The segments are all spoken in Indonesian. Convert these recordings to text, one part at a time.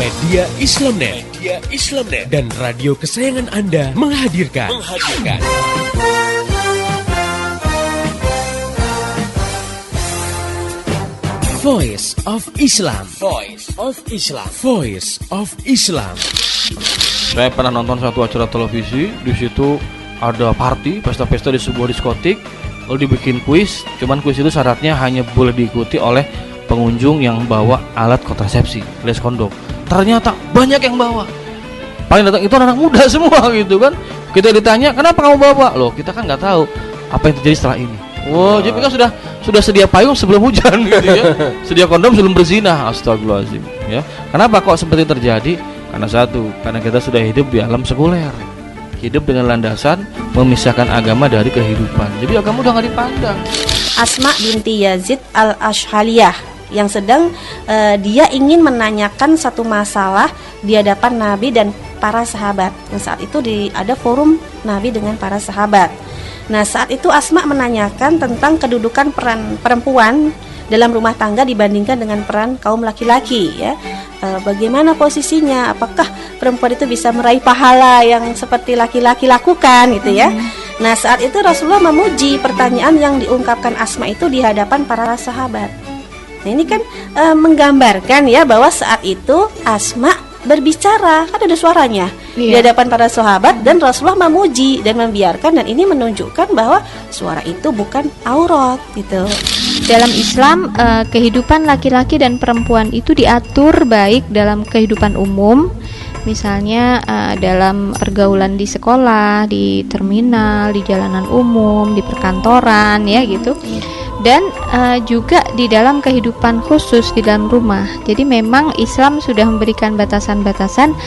Media Islamnet dan radio kesayangan Anda menghadirkan Voice of Islam. Saya pernah nonton satu acara televisi, di situ ada party, pesta-pesta di sebuah diskotik, lalu dibikin kuis. Cuman kuis itu syaratnya hanya boleh diikuti oleh pengunjung yang bawa alat kontrasepsi, alias kondom. Ternyata banyak yang bawa. Paling datang itu anak muda semua gitu kan. Kita ditanya, kenapa kamu bawa? Loh, kita kan nggak tahu apa yang terjadi setelah ini. Wow, jadi mereka sudah sedia payung sebelum hujan gitu ya. Sedia kondom sebelum berzina. Astagfirullahaladzim ya. Kenapa kok seperti terjadi? Karena satu, karena kita sudah hidup di alam sekuler. Hidup dengan landasan memisahkan agama dari kehidupan. Jadi agama udah nggak dipandang. Asma binti Yazid al-Ashhaliyah yang sedang dia ingin menanyakan satu masalah di hadapan Nabi dan para sahabat. Nah, saat itu ada forum Nabi dengan para sahabat. Nah, saat itu Asma menanyakan tentang kedudukan peran perempuan dalam rumah tangga dibandingkan dengan peran kaum laki-laki ya. Bagaimana posisinya? Apakah perempuan itu bisa meraih pahala yang seperti laki-laki lakukan gitu ya? Nah, saat itu Rasulullah memuji pertanyaan yang diungkapkan Asma itu di hadapan para sahabat. Nah, ini kan menggambarkan ya bahwa saat itu Asma berbicara, kan ada suaranya di hadapan para sahabat dan Rasulullah memuji dan membiarkan, dan ini menunjukkan bahwa suara itu bukan aurat gitu. Dalam Islam, kehidupan laki-laki dan perempuan itu diatur baik dalam kehidupan umum. Misalnya dalam pergaulan di sekolah, di terminal, di jalanan umum, di perkantoran ya gitu. Dan juga di dalam kehidupan khusus di dalam rumah. Jadi memang Islam sudah memberikan batasan-batasan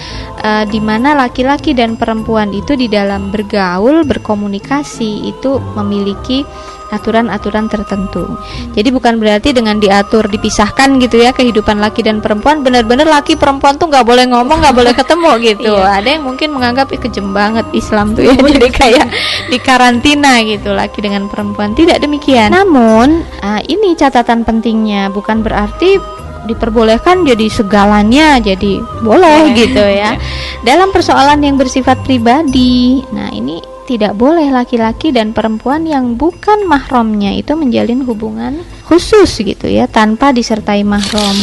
di mana laki-laki dan perempuan itu di dalam bergaul, berkomunikasi itu memiliki aturan-aturan tertentu. Jadi bukan berarti dengan diatur dipisahkan gitu ya kehidupan laki dan perempuan, benar-benar laki perempuan tuh nggak boleh ngomong, nggak boleh ketemu gitu. Ada yang mungkin menganggap kejem banget Islam tuh ya, jadi kayak di karantina gitu laki dengan perempuan. Tidak demikian. Namun ini catatan pentingnya, bukan berarti diperbolehkan jadi segalanya jadi boleh gitu ya. Dalam persoalan yang bersifat pribadi, nah ini tidak boleh laki-laki dan perempuan yang bukan mahramnya itu menjalin hubungan khusus gitu ya tanpa disertai mahram.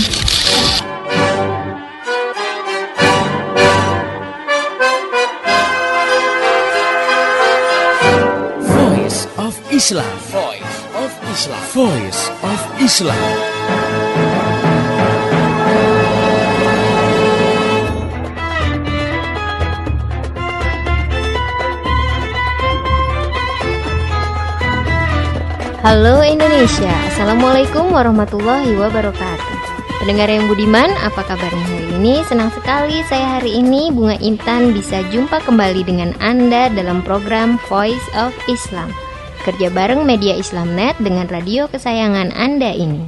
Voice of Islam. Halo Indonesia, Assalamualaikum warahmatullahi wabarakatuh. Pendengar yang budiman, apa kabarnya hari ini? Senang sekali saya hari ini, Bunga Intan, bisa jumpa kembali dengan Anda dalam program Voice of Islam, kerja bareng Media Islamnet dengan radio kesayangan Anda ini.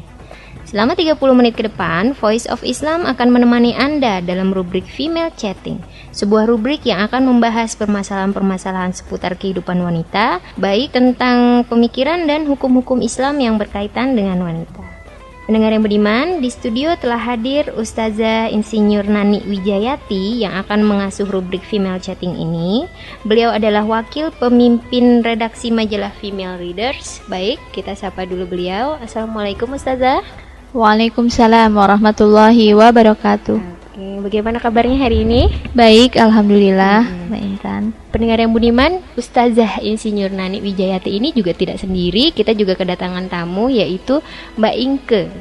Selama 30 menit ke depan, Voice of Islam akan menemani Anda dalam rubrik Female Chatting, sebuah rubrik yang akan membahas permasalahan-permasalahan seputar kehidupan wanita, baik tentang pemikiran dan hukum-hukum Islam yang berkaitan dengan wanita. Pendengar yang beriman, di studio telah hadir Ustazah Insinyur Nani Wijayati yang akan mengasuh rubrik Female Chatting ini. Beliau adalah wakil pemimpin redaksi majalah Female Readers. Baik, kita sapa dulu beliau. Assalamualaikum Ustazah. Waalaikumsalam warahmatullahi wabarakatuh. Oke, bagaimana kabarnya hari ini? Baik, alhamdulillah, Mbak Intan. Pendengar yang budiman, Ustazah Insinyur Nani Wijayati ini juga tidak sendiri. Kita juga kedatangan tamu, yaitu Mbak Inke.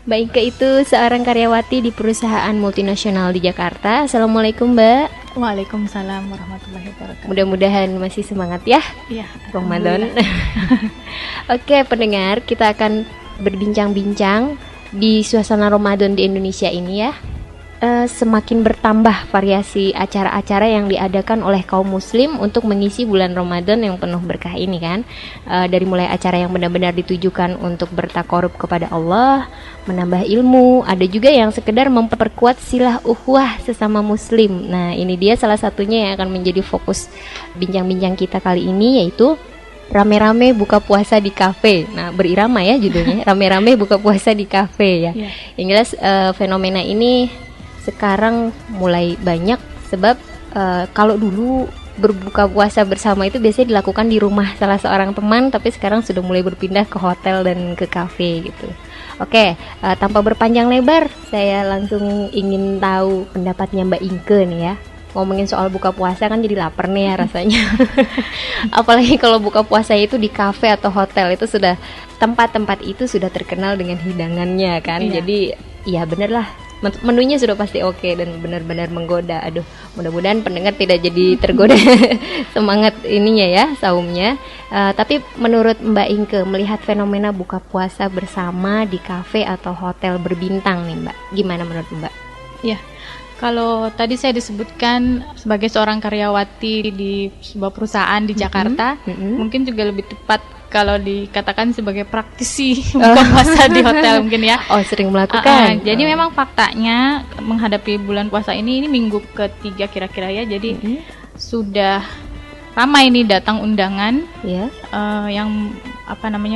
Mbak Inke itu seorang karyawati di perusahaan multinasional di Jakarta. Assalamualaikum Mbak. Waalaikumsalam warahmatullahi wabarakatuh. Mudah-mudahan masih semangat ya. Iya, Ramadan. Oke, pendengar, kita akan berbincang-bincang di suasana Ramadan di Indonesia ini ya. Semakin bertambah variasi acara-acara yang diadakan oleh kaum muslim untuk mengisi bulan Ramadan yang penuh berkah ini kan. Dari mulai acara yang benar-benar ditujukan untuk bertakarub kepada Allah, menambah ilmu, ada juga yang sekedar memperkuat silah ukhuwah sesama muslim. Nah, ini dia salah satunya yang akan menjadi fokus bincang-bincang kita kali ini, yaitu rame-rame buka puasa di kafe. Nah, berirama ya judulnya, rame-rame buka puasa di kafe ya. Yang jelas fenomena ini sekarang mulai banyak sebab kalau dulu berbuka puasa bersama itu biasanya dilakukan di rumah salah seorang teman, tapi sekarang sudah mulai berpindah ke hotel dan ke kafe gitu. Oke, tanpa berpanjang lebar, saya langsung ingin tahu pendapatnya Mbak Ingke nih ya. Ngomongin soal buka puasa kan jadi lapar nih ya rasanya. Apalagi kalau buka puasa itu di kafe atau hotel, itu sudah tempat-tempat itu sudah terkenal dengan hidangannya kan. Iya. Jadi ya bener lah, menunya sudah pasti oke dan benar-benar menggoda. Aduh, mudah-mudahan pendengar tidak jadi tergoda semangat ininya ya, saumnya. Tapi menurut Mbak Ingke, melihat fenomena buka puasa bersama di kafe atau hotel berbintang nih Mbak, gimana menurut Mbak? Ya, kalau tadi saya disebutkan sebagai seorang karyawati di sebuah perusahaan di Jakarta, mungkin juga lebih tepat kalau dikatakan sebagai praktisi buka puasa di hotel mungkin ya. Oh, sering melakukan. Jadi memang faktanya menghadapi bulan puasa ini minggu ketiga kira-kira ya. Jadi sudah ramai nih datang undangan Ya. yang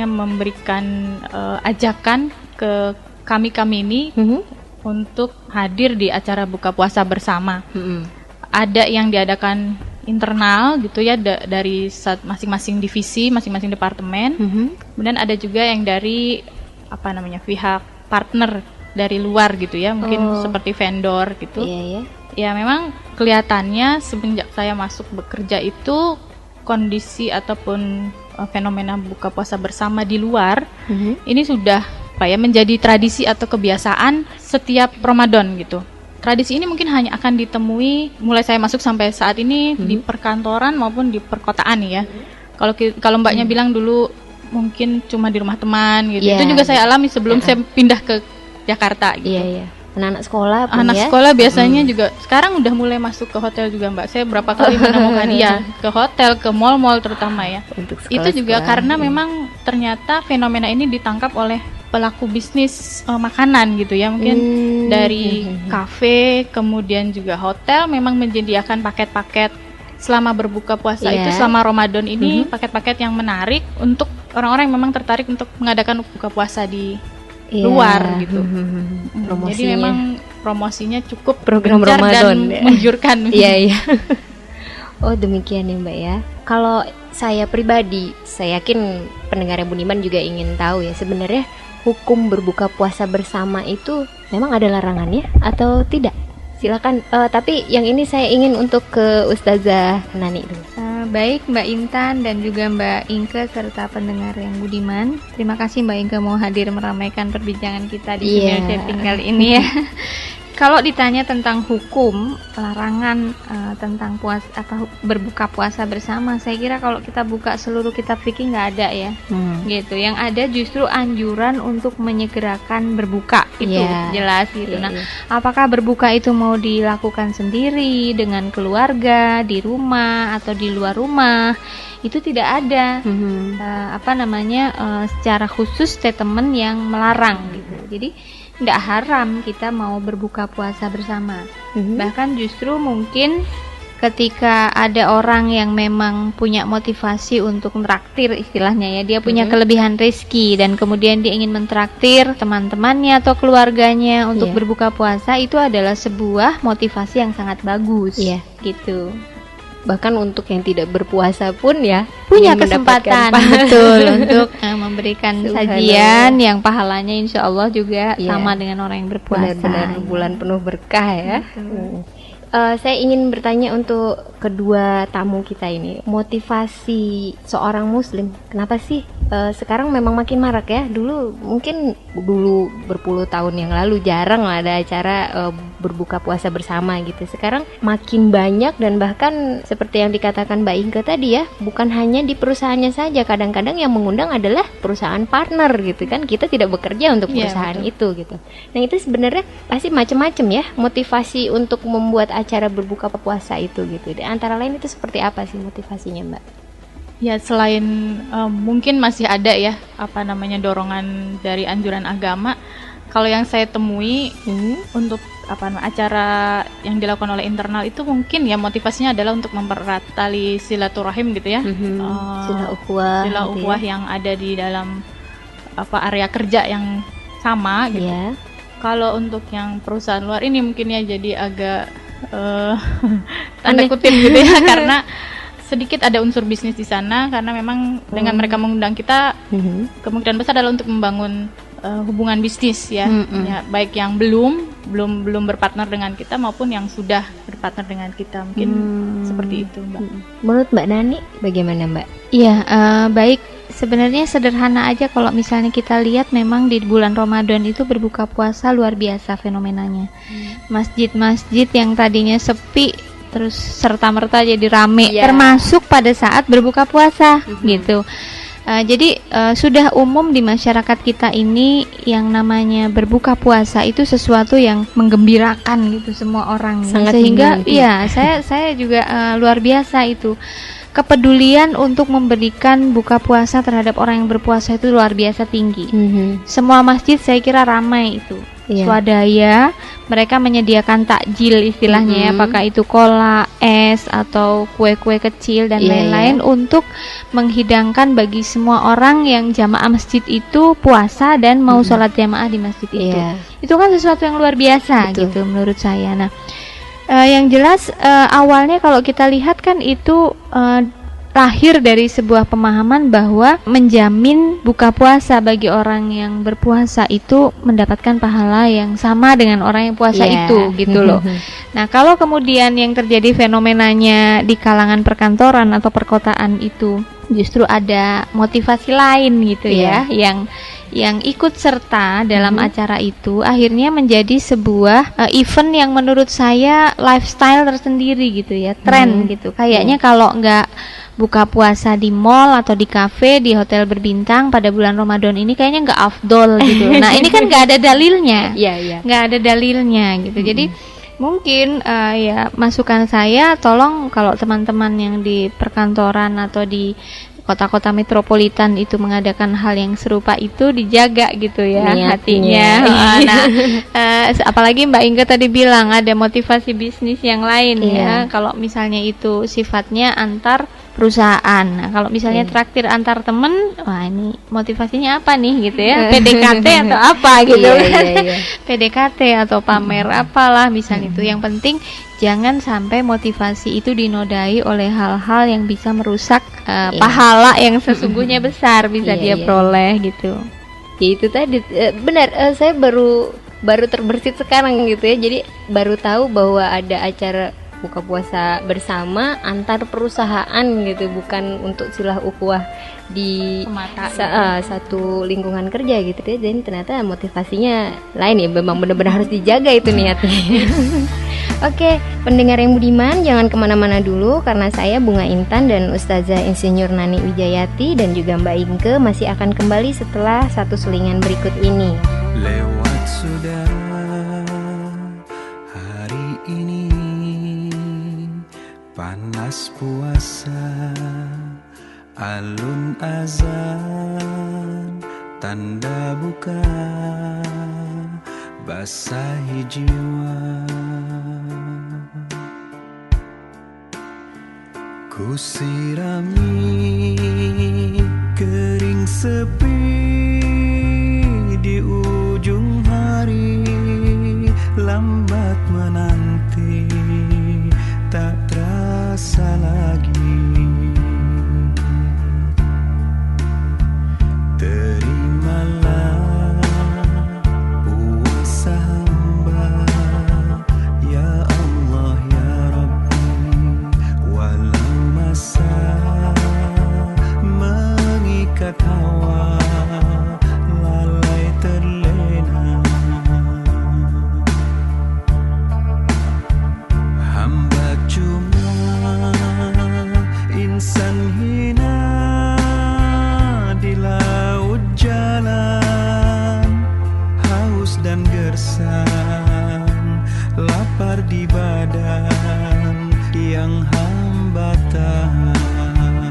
memberikan ajakan ke kami ini untuk hadir di acara buka puasa bersama. Ada yang diadakan internal gitu ya, dari masing-masing divisi, masing-masing departemen. Kemudian ada juga yang dari pihak partner dari luar gitu ya, mungkin seperti vendor gitu. Iya. Ya memang kelihatannya semenjak saya masuk bekerja itu kondisi ataupun fenomena buka puasa bersama di luar ini sudah menjadi tradisi atau kebiasaan setiap Ramadan gitu. Tradisi ini mungkin hanya akan ditemui mulai saya masuk sampai saat ini di perkantoran maupun di perkotaan ya. Kalau Mbaknya bilang dulu mungkin cuma di rumah teman gitu. Yeah. Itu juga saya alami sebelum saya pindah ke Jakarta gitu. Iya. Anak-anak sekolah pun Anak ya. sekolah biasanya juga sekarang udah mulai masuk ke hotel juga Mbak. Saya berapa kali menemukan ke hotel, ke mall-mall terutama ya. Untuk Itu juga sekolah-sekolah, karena iya. memang ternyata fenomena ini ditangkap oleh pelaku bisnis makanan gitu ya, mungkin dari kafe kemudian juga hotel memang menyediakan paket-paket selama berbuka puasa itu selama Ramadan ini, paket-paket yang menarik untuk orang-orang yang memang tertarik untuk mengadakan buka puasa di luar gitu. Jadi memang promosinya cukup program gencar Ramadan dan menggiurkan. Iya. Oh, demikian ya Mbak ya. Kalau saya pribadi, saya yakin pendengar Budiman juga ingin tahu ya, sebenarnya hukum berbuka puasa bersama itu memang ada larangannya atau tidak? Silakan. Tapi yang ini saya ingin untuk ke Ustazah Nani dulu. Baik Mbak Intan dan juga Mbak Ingke serta pendengar yang budiman. Terima kasih Mbak Ingke mau hadir meramaikan perbincangan kita di Senior Chatting kali ini ya. Kalau ditanya tentang hukum larangan tentang berbuka puasa bersama, saya kira kalau kita buka seluruh kitab fikih nggak ada ya, gitu. Yang ada justru anjuran untuk menyegerakan berbuka, itu jelas gitu. Nah, apakah berbuka itu mau dilakukan sendiri dengan keluarga di rumah atau di luar rumah? Itu tidak ada secara khusus statement yang melarang gitu. Jadi tidak haram kita mau berbuka puasa bersama. Bahkan justru mungkin ketika ada orang yang memang punya motivasi untuk mentraktir istilahnya ya, dia punya kelebihan rezeki dan kemudian dia ingin mentraktir teman-temannya atau keluarganya untuk berbuka puasa, itu adalah sebuah motivasi yang sangat bagus. Gitu. Bahkan untuk yang tidak berpuasa pun ya punya kesempatan betul untuk memberikan Subhanallah. sajian yang pahalanya insya Allah juga sama dengan orang yang berpuasa. Benar-benar bulan penuh berkah ya. Saya ingin bertanya untuk kedua tamu kita ini, motivasi seorang muslim, kenapa sih sekarang memang makin marak ya? Dulu berpuluh tahun yang lalu jarang lah ada acara berbuka puasa bersama gitu. Sekarang makin banyak dan bahkan seperti yang dikatakan Mbak Ingke tadi ya, bukan hanya di perusahaannya saja, kadang-kadang yang mengundang adalah perusahaan partner gitu kan. Kita tidak bekerja untuk perusahaan itu gitu. Nah, itu sebenarnya pasti macam-macam ya motivasi untuk membuat acara berbuka puasa itu gitu. Antara lain itu seperti apa sih motivasinya Mbak? Ya, selain mungkin masih ada ya dorongan dari anjuran agama. Kalau yang saya temui untuk acara yang dilakukan oleh internal itu mungkin ya motivasinya adalah untuk mempererat tali silaturahim gitu ya. Sila ukhuwah yang ada di dalam area kerja yang sama gitu. Kalau untuk yang perusahaan luar ini mungkin ya jadi agak tanda kutip gitu ya, karena sedikit ada unsur bisnis di sana, karena memang dengan mereka mengundang kita kemungkinan besar adalah untuk membangun hubungan bisnis ya, ya baik yang belum berpartner dengan kita maupun yang sudah berpartner dengan kita, mungkin seperti itu, Mbak. Menurut Mbak Nani bagaimana, Mbak? Iya, baik. Sebenarnya sederhana aja kalau misalnya kita lihat, memang di bulan Ramadan itu berbuka puasa luar biasa fenomenanya. Masjid-masjid yang tadinya sepi terus serta-merta jadi rame, termasuk pada saat berbuka puasa gitu. Jadi sudah umum di masyarakat kita ini yang namanya berbuka puasa itu sesuatu yang menggembirakan gitu semua orang. Sehingga iya, saya juga luar biasa itu. Kepedulian untuk memberikan buka puasa terhadap orang yang berpuasa itu luar biasa tinggi. Semua masjid saya kira ramai itu. Swadaya, mereka menyediakan takjil istilahnya ya, apakah itu cola, es atau kue-kue kecil dan lain-lain untuk menghidangkan bagi semua orang yang jamaah masjid itu puasa dan mau sholat jamaah di masjid itu. Itu kan sesuatu yang luar biasa gitu menurut saya. Nah, yang jelas awalnya kalau kita lihat kan itu lahir dari sebuah pemahaman bahwa menjamin buka puasa bagi orang yang berpuasa itu mendapatkan pahala yang sama dengan orang yang puasa itu gitu loh. Nah, kalau kemudian yang terjadi fenomenanya di kalangan perkantoran atau perkotaan itu justru ada motivasi lain gitu ya, yang ikut serta dalam acara itu, akhirnya menjadi sebuah event yang menurut saya lifestyle tersendiri gitu ya, tren gitu. Kayaknya kalau nggak buka puasa di mall atau di kafe, di hotel berbintang pada bulan Ramadan ini kayaknya nggak afdol gitu. Nah, ini kan nggak ada dalilnya, nggak ada dalilnya gitu. Jadi mungkin ya masukan saya, tolong kalau teman-teman yang di perkantoran atau di kota-kota metropolitan itu mengadakan hal yang serupa itu dijaga gitu ya hatinya. Nah, apalagi Mbak Inga tadi bilang ada motivasi bisnis yang lain ya. Kalau misalnya itu sifatnya antar perusahaan. Nah, kalau misalnya traktir antar temen, wah ini motivasinya apa nih gitu ya? PDKT atau apa gitu kan? PDKT atau pamer apalah misalnya itu. Yang penting jangan sampai motivasi itu dinodai oleh hal-hal yang bisa merusak pahala yang sesungguhnya besar bisa dia peroleh gitu. Ya itu tadi benar, saya baru terbersit sekarang gitu ya. Jadi baru tahu bahwa ada acara buka puasa bersama antar perusahaan gitu, bukan untuk silah ukhuwah di satu lingkungan kerja gitu ya. Dan ternyata motivasinya lain ya, memang benar-benar harus dijaga itu niatnya. Oke, pendengar yang budiman, jangan kemana-mana dulu karena saya Bunga Intan dan Ustazah Insinyur Nani Wijayati dan juga Mbak Inke masih akan kembali setelah satu selingan berikut ini. Lewat sudah hari ini, panas puasa, alun azan, tanda buka, basahi jiwa. Ku sirami kering sepi di ujung hari, lambat menanti tak terasa lagi. Terimalah puasa hamba, ya Allah ya Rabbi, walau masa mengikat hawa lalai terlena. Hamba cuma insan hina di laut jalan, haus dan gersang, lapar di badan yang hamba tahan.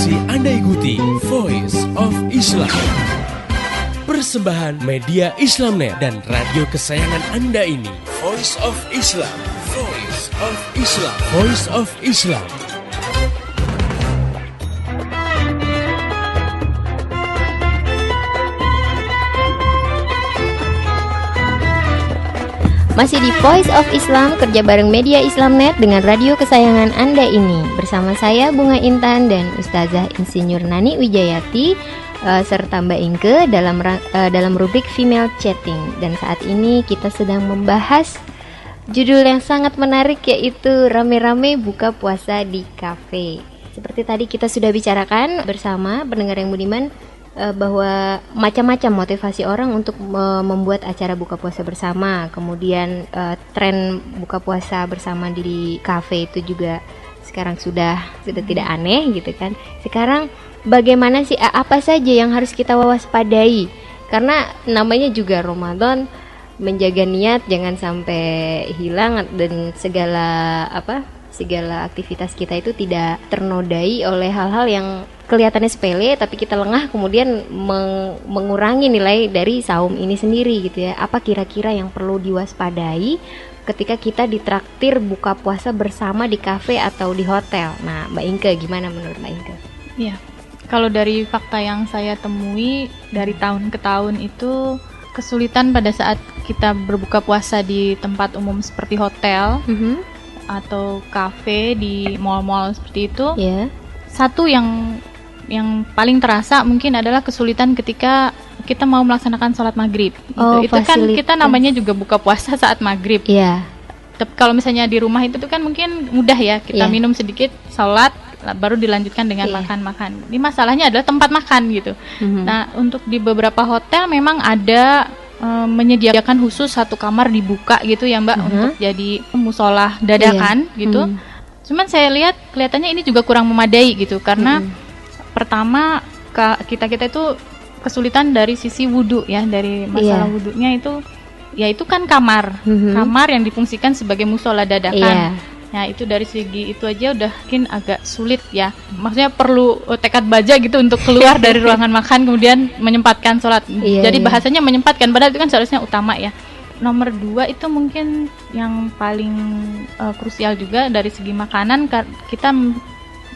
Masih Anda ikuti Voice of Islam, persembahan media Islamnet dan radio kesayangan Anda ini. Voice of Islam, Voice of Islam, Voice of Islam. Masih di Voice of Islam, kerja bareng media Islamnet dengan radio kesayangan Anda ini. Bersama saya Bunga Intan dan Ustazah Insinyur Nani Wijayati serta Mbak Inke dalam rubrik Female Chatting. Dan saat ini kita sedang membahas judul yang sangat menarik, yaitu rame-rame buka puasa di kafe. Seperti tadi kita sudah bicarakan bersama pendengar yang budiman, bahwa macam-macam motivasi orang untuk membuat acara buka puasa bersama. Kemudian tren buka puasa bersama di kafe itu juga sekarang sudah tidak aneh gitu kan. Sekarang bagaimana sih, apa saja yang harus kita waspadai? Karena namanya juga Ramadan, menjaga niat jangan sampai hilang dan segala aktivitas kita itu tidak ternodai oleh hal-hal yang kelihatannya sepele tapi kita lengah kemudian mengurangi nilai dari saum ini sendiri gitu ya. Apa kira-kira yang perlu diwaspadai ketika kita ditraktir buka puasa bersama di kafe atau di hotel? Nah, Mbak Inke, gimana menurut Mbak Inke? Iya, kalau dari fakta yang saya temui dari tahun ke tahun itu, kesulitan pada saat kita berbuka puasa di tempat umum seperti hotel atau kafe, di mal-mal seperti itu. Satu yang paling terasa mungkin adalah kesulitan ketika kita mau melaksanakan sholat maghrib. Itu kan kita namanya juga buka puasa saat maghrib. Tapi kalau misalnya di rumah itu kan mungkin mudah ya, kita minum sedikit, sholat, baru dilanjutkan dengan makan-makan. Ini masalahnya adalah tempat makan gitu. Nah, untuk di beberapa hotel memang ada menyediakan khusus satu kamar dibuka gitu ya Mbak, untuk jadi musola dadakan gitu. Cuman saya lihat kelihatannya ini juga kurang memadai gitu, karena pertama kita itu kesulitan dari sisi wudhu ya, dari masalah wudhunya itu, yaitu kan kamar yang difungsikan sebagai musola dadakan. Nah, itu dari segi itu aja udah mungkin agak sulit ya. Maksudnya perlu tekad baja gitu untuk keluar dari ruangan makan kemudian menyempatkan sholat. Jadi bahasanya menyempatkan, padahal itu kan seharusnya utama ya. Nomor 2 itu mungkin yang paling krusial juga dari segi makanan. Kita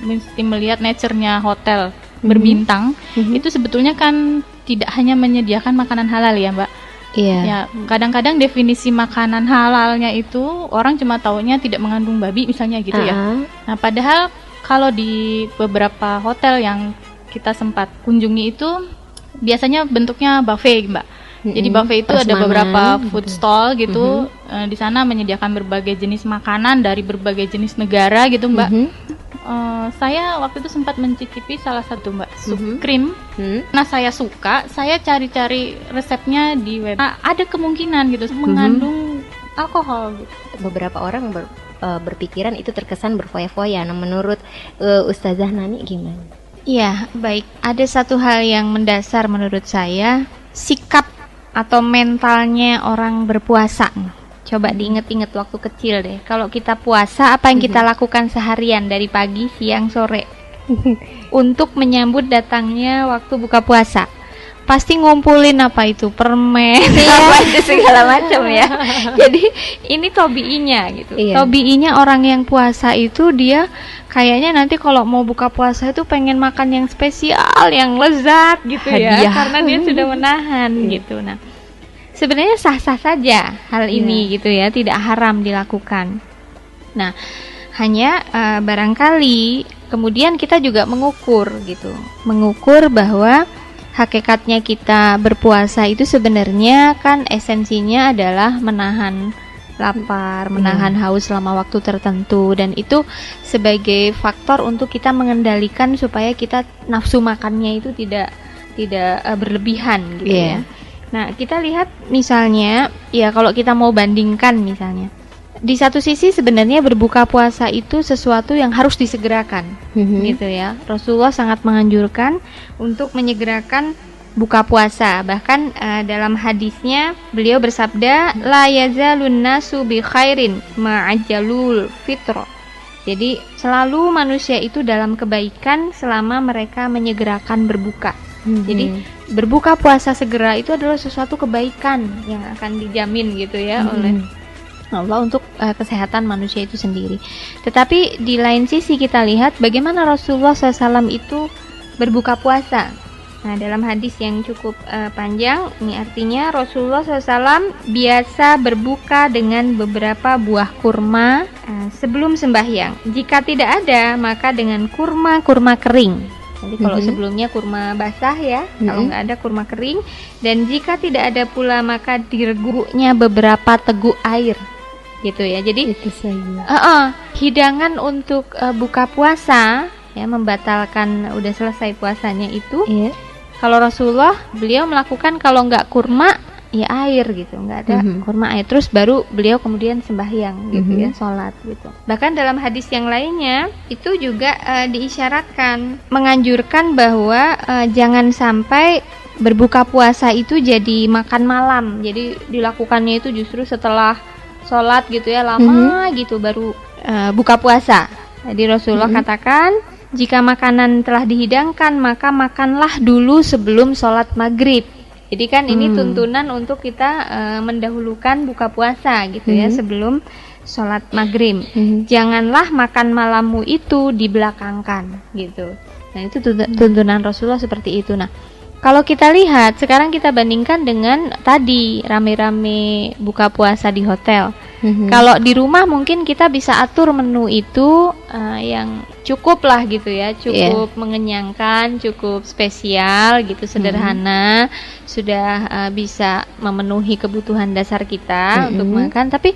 mesti melihat nature-nya hotel berbintang. Itu sebetulnya kan tidak hanya menyediakan makanan halal ya Mbak. Ya, kadang-kadang definisi makanan halalnya itu orang cuma taunya tidak mengandung babi misalnya gitu ya. Nah, padahal kalau di beberapa hotel yang kita sempat kunjungi itu biasanya bentuknya buffet, Mbak. Jadi buffet itu ada beberapa food stall gitu. Di sana menyediakan berbagai jenis makanan dari berbagai jenis negara gitu, Mbak. Saya waktu itu sempat mencicipi salah satu Mbak, sup krim. Nah, saya suka, saya cari-cari resepnya di web. Nah, ada kemungkinan gitu mengandung alkohol gitu. Beberapa orang berpikiran itu terkesan berfoya-foya. Nah, menurut Ustazah Nani gimana? Iya, baik. Ada satu hal yang mendasar menurut saya, sikap atau mentalnya orang berpuasa. Coba diinget-inget waktu kecil deh. Kalau kita puasa, apa yang kita lakukan seharian dari pagi, siang, sore untuk menyambut datangnya waktu buka puasa? Pasti ngumpulin apa itu, permen, apa itu segala macam ya. Jadi ini tobiinya gitu. Tobiinya orang yang puasa itu dia kayaknya nanti kalau mau buka puasa itu pengen makan yang spesial, yang lezat gitu ya, karena dia sudah menahan gitu. Nah, sebenarnya sah-sah saja hal ini gitu ya, tidak haram dilakukan. Nah, hanya barangkali kemudian kita juga mengukur gitu, mengukur bahwa hakikatnya kita berpuasa itu sebenarnya kan esensinya adalah menahan lapar, menahan haus selama waktu tertentu, dan itu sebagai faktor untuk kita mengendalikan supaya kita nafsu makannya itu tidak berlebihan gitu ya. Nah, kita lihat misalnya ya, kalau kita mau bandingkan misalnya, di satu sisi sebenarnya berbuka puasa itu sesuatu yang harus disegerakan gitu ya. Rasulullah sangat menganjurkan untuk menyegerakan buka puasa. Bahkan dalam hadisnya beliau bersabda, la yazalun nasu bi khairin ma'ajjalul fitra. Jadi selalu manusia itu dalam kebaikan selama mereka menyegerakan berbuka. Jadi berbuka puasa segera itu adalah sesuatu kebaikan yang akan dijamin gitu ya oleh Allah untuk kesehatan manusia itu sendiri. Tetapi di lain sisi kita lihat bagaimana Rasulullah SAW itu berbuka puasa. Nah, dalam hadis yang cukup panjang, ini artinya Rasulullah SAW biasa berbuka dengan beberapa buah kurma sebelum sembahyang. Jika tidak ada, maka dengan kurma kering. Jadi kalau sebelumnya kurma basah ya, kalau nggak ada kurma kering. Dan jika tidak ada pula, maka direguknya beberapa teguk air, gitu ya. Jadi itu saja. Hidangan untuk buka puasa ya, membatalkan udah selesai puasanya itu. Iya. Kalau Rasulullah, beliau melakukan kalau nggak kurma ya air gitu, nggak ada kurma air, terus baru beliau kemudian sembahyang gitu ya, sholat gitu. Bahkan dalam hadis yang lainnya itu juga diisyaratkan, menganjurkan bahwa jangan sampai berbuka puasa itu jadi makan malam. Jadi dilakukannya itu justru setelah sholat gitu ya, lama gitu baru buka puasa. Jadi Rasulullah katakan, jika makanan telah dihidangkan, maka makanlah dulu sebelum sholat maghrib. Jadi kan ini tuntunan untuk kita mendahulukan buka puasa gitu ya, sebelum sholat maghrib. Janganlah makan malammu itu dibelakangkan gitu. Nah itu tuntunan Rasulullah seperti itu. Nah kalau kita lihat sekarang, kita bandingkan dengan tadi rame-rame buka puasa di hotel. Kalau di rumah mungkin kita bisa atur menu itu yang cukup lah gitu ya, cukup mengenyangkan, cukup spesial gitu, sederhana, sudah bisa memenuhi kebutuhan dasar kita untuk makan. Tapi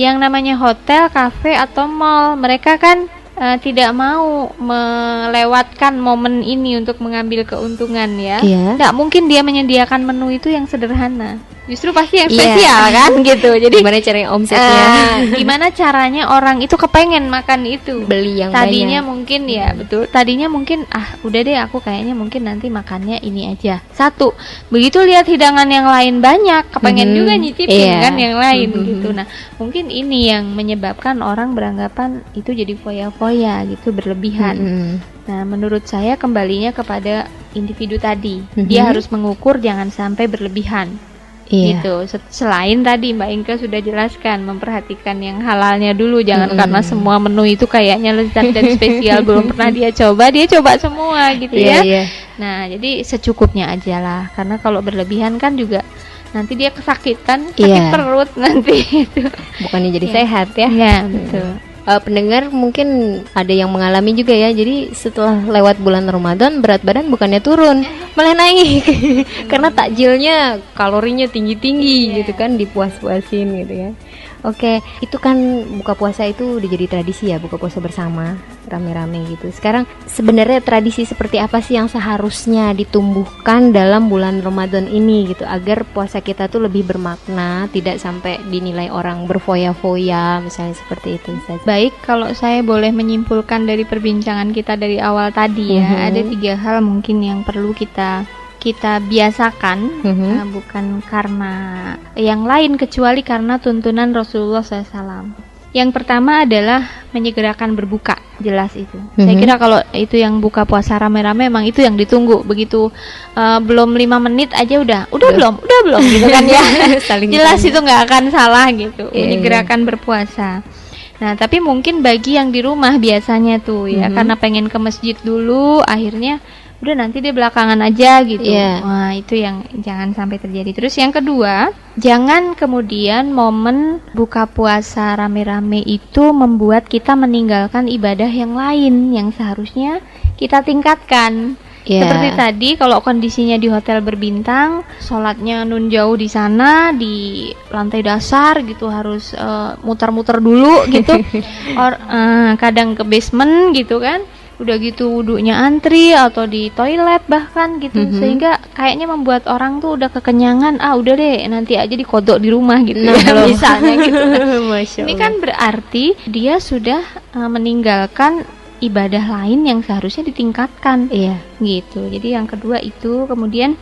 yang namanya hotel, kafe atau mall, mereka kan tidak mau melewatkan momen ini untuk mengambil keuntungan ya. Nggak mungkin dia menyediakan menu itu yang sederhana. Justru pasti yang spesial kan gitu. Jadi gimana caranya omsetnya? Gimana caranya orang itu kepengen makan itu? Beli yang tadinya banyak. Mungkin ya betul. Tadinya mungkin udah deh aku kayaknya mungkin nanti makannya ini aja. Satu. Begitu lihat hidangan yang lain banyak, kepengen juga nyicipin kan yang lain gitu. Nah, mungkin ini yang menyebabkan orang beranggapan itu jadi foya-foya gitu, berlebihan. Nah, menurut saya kembalinya kepada individu tadi. Dia harus mengukur jangan sampai berlebihan. Gitu. Selain tadi Mbak Inka sudah jelaskan, memperhatikan yang halalnya dulu, jangan karena semua menu itu kayaknya lezat dan spesial belum pernah dia coba semua gitu ya. Nah, jadi secukupnya aja lah, karena kalau berlebihan kan juga nanti dia kesakitan, sakit perut nanti itu. Bukannya jadi sehat ya. Iya, betul. Pendengar mungkin ada yang mengalami juga ya. Jadi setelah lewat bulan Ramadan, berat badan bukannya turun, malah naik karena takjilnya kalorinya tinggi-tinggi gitu kan, dipuas-puasin gitu kan. Oke, itu kan buka puasa itu udah jadi tradisi ya, buka puasa bersama rame-rame gitu. Sekarang sebenarnya tradisi seperti apa sih yang seharusnya ditumbuhkan dalam bulan Ramadan ini gitu, agar puasa kita tuh lebih bermakna, tidak sampai dinilai orang berfoya-foya misalnya seperti itu. Baik, kalau saya boleh menyimpulkan dari perbincangan kita dari awal tadi ya, ada 3 hal mungkin yang perlu kita biasakan, bukan karena yang lain kecuali karena tuntunan Rasulullah SAW. Yang pertama adalah menyegerakan berbuka, jelas itu. Saya kira kalau itu yang buka puasa rame-rame memang itu yang ditunggu. Begitu belum 5 menit aja udah belum gitu kan ya. Jelas itu nggak akan salah gitu, menyegerakan berpuasa. Nah, tapi mungkin bagi yang di rumah biasanya tuh ya, karena pengen ke masjid dulu, akhirnya udah nanti dia belakangan aja gitu. Wah, itu yang jangan sampai terjadi. Terus yang kedua, jangan kemudian momen buka puasa rame-rame itu membuat kita meninggalkan ibadah yang lain yang seharusnya kita tingkatkan. Seperti tadi, kalau kondisinya di hotel berbintang, sholatnya nun jauh di sana, di lantai dasar gitu, harus muter-muter dulu gitu. Kadang ke basement gitu kan. Udah gitu wudunya antri atau di toilet bahkan gitu, sehingga kayaknya membuat orang tuh udah kekenyangan, udah deh nanti aja dikodok di rumah gitu ya, misalnya gitu. Ini kan berarti dia sudah meninggalkan ibadah lain yang seharusnya ditingkatkan gitu. Jadi yang kedua itu, kemudian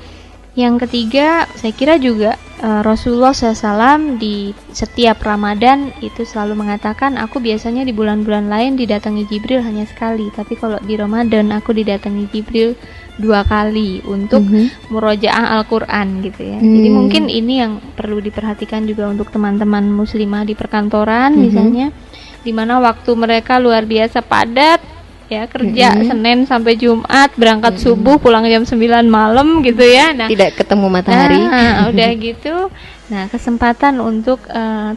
Yang ketiga, saya kira juga Rasulullah SAW di setiap Ramadan itu selalu mengatakan, aku biasanya di bulan-bulan lain didatangi Jibril hanya sekali, tapi kalau di Ramadan aku didatangi Jibril 2 kali untuk murojaah Al-Quran gitu ya. Jadi mungkin ini yang perlu diperhatikan juga untuk teman-teman muslimah di perkantoran misalnya, di mana waktu mereka luar biasa padat ya, kerja Senin sampai Jumat, berangkat subuh, pulang jam 9 malam gitu ya. Nah, tidak ketemu matahari. Udah gitu. Nah, kesempatan untuk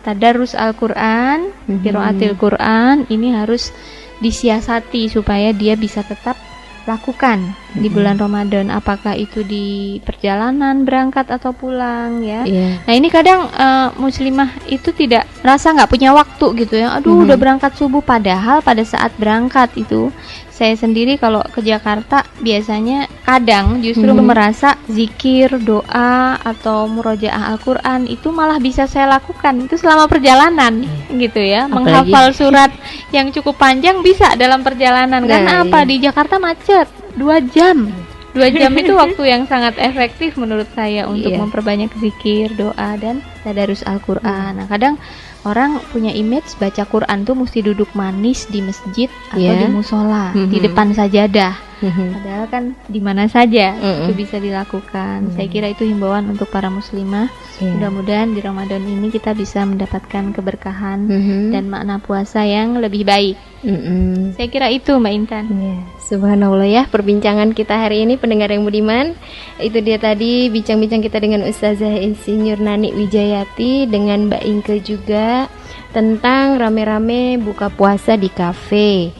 tadarus Al-Qur'an, qiraatil Qur'an ini harus disiasati supaya dia bisa tetap lakukan di bulan Ramadan, apakah itu di perjalanan berangkat atau pulang ya. Nah, ini kadang muslimah itu tidak rasa nggak punya waktu gitu ya. Aduh, udah berangkat subuh, padahal pada saat berangkat itu saya sendiri kalau ke Jakarta biasanya kadang justru merasa zikir, doa atau murojaah Al-Qur'an itu malah bisa saya lakukan itu selama perjalanan gitu ya. Menghafal surat yang cukup panjang bisa dalam perjalanan. Karena apa? Di Jakarta macet 2 jam. 2 jam itu waktu yang sangat efektif menurut saya untuk memperbanyak zikir, doa dan tadarus Al-Qur'an. Nah, kadang orang punya image baca Quran tuh mesti duduk manis di masjid atau di musola, di depan sajadah. Padahal kan di mana saja itu bisa dilakukan. Saya kira itu himbauan untuk para muslimah. Mudah-mudahan di Ramadan ini kita bisa mendapatkan keberkahan dan makna puasa yang lebih baik. Saya kira itu Mbak Intan. Subhanallah ya, perbincangan kita hari ini pendengar yang budiman. Itu dia tadi bincang-bincang kita dengan Ustazah Insinyur Nani Wijayati dengan Mbak Inke juga tentang rame-rame buka puasa di kafe.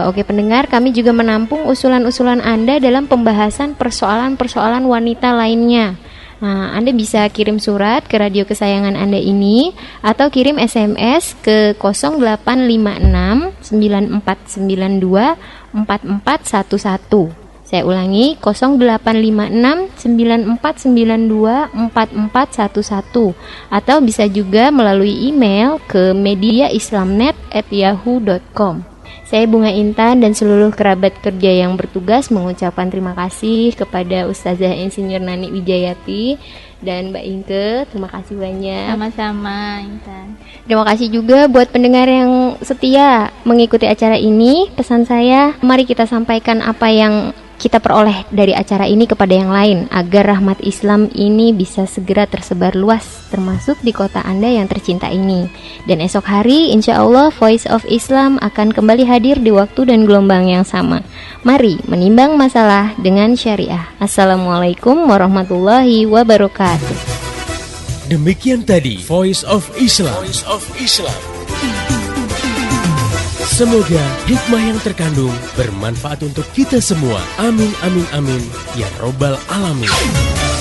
Oke pendengar, kami juga menampung usulan-usulan Anda dalam pembahasan persoalan-persoalan wanita lainnya. Nah, Anda bisa kirim surat ke radio kesayangan Anda ini atau kirim SMS ke 0856 9492 4411. Saya ulangi 0856 9492 4411 atau bisa juga melalui email ke mediaislamnet@yahoo.com. Saya Bunga Intan dan seluruh kerabat kerja yang bertugas mengucapkan terima kasih kepada Ustazah Insinyur Nani Wijayati dan Mbak Inke. Terima kasih banyak. Sama-sama Intan. Terima kasih juga buat pendengar yang setia mengikuti acara ini. Pesan saya, mari kita sampaikan apa yang kita peroleh dari acara ini kepada yang lain agar rahmat Islam ini bisa segera tersebar luas termasuk di kota Anda yang tercinta ini. Dan esok hari insya Allah Voice of Islam akan kembali hadir di waktu dan gelombang yang sama. Mari menimbang masalah dengan syariah. Assalamualaikum warahmatullahi wabarakatuh. Demikian tadi Voice of Islam. Voice of Islam. Semoga hikmah yang terkandung bermanfaat untuk kita semua. Amin, amin, amin. Ya Robbal Alamin.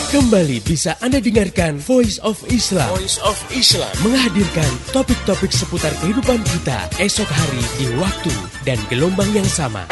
Kembali bisa Anda dengarkan Voice of Islam. Voice of Islam menghadirkan topik-topik seputar kehidupan kita esok hari di waktu dan gelombang yang sama.